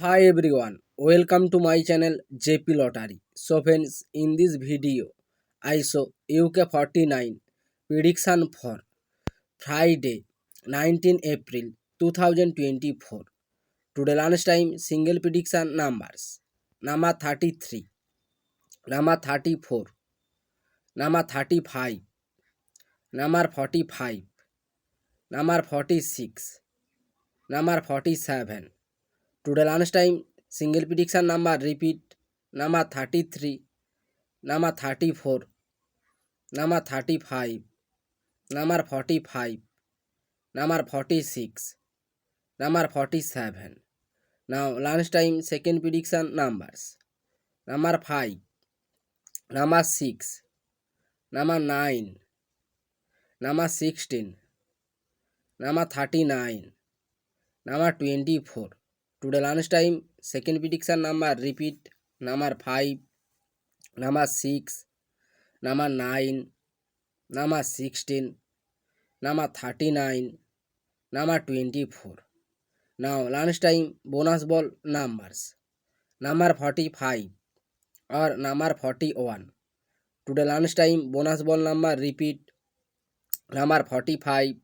Hi everyone, welcome to my channel JP Lottery. So friends, in this video, I show UK 49 prediction for Friday 19 April 2024. Today lunchtime single prediction numbers. Number 33, number 34, number 35, number 45, number 46, number 47. Today lunchtime single prediction number repeat number 33, number 34, number 35, number 45, number 46, number 47. Now lunchtime second prediction numbers number 5, number 6, number 9, number 16, number 39, number 24. Today lunchtime second prediction number repeat number 5, number 6, number 9, number 16, number 39, number 24. Now lunchtime bonus ball numbers number 45 or number 41. Today lunchtime bonus ball number repeat number 45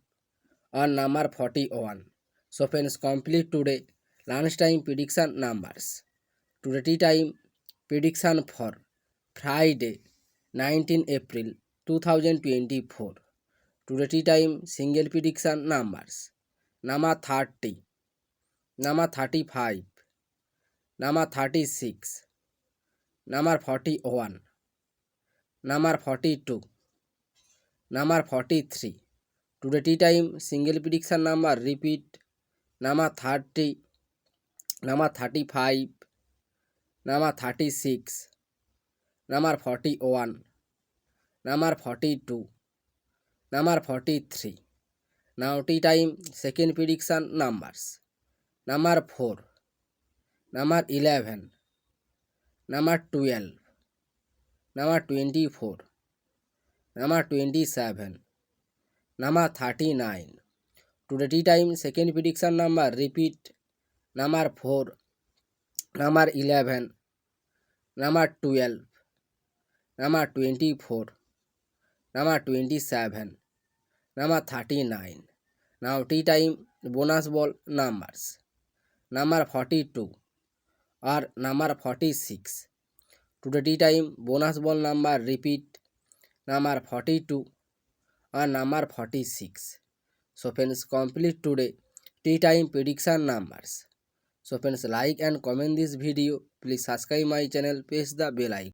or number 41. So friends, complete today lunchtime prediction numbers. Today tea time prediction for Friday 19 April 2024. Today tea time single prediction numbers number 30, number 35, number 36, number 41, number 42, number 43. Today tea time single prediction number repeat number 30, number 35, number 36, number 41, number 42, number 43. Now tea time second prediction numbers number 4, number 11, number 12, number 24, number 27, number 39. Today tea time second prediction number repeat number 4, number 11, number 12, number 24, number 27, number 39. Now tea time bonus ball numbers number 42 or number 46. Today tea time bonus ball number repeat number 42 or number 46. So friends, complete today tea time prediction numbers. So friends, like and comment this video. Please subscribe my channel, press the bell icon.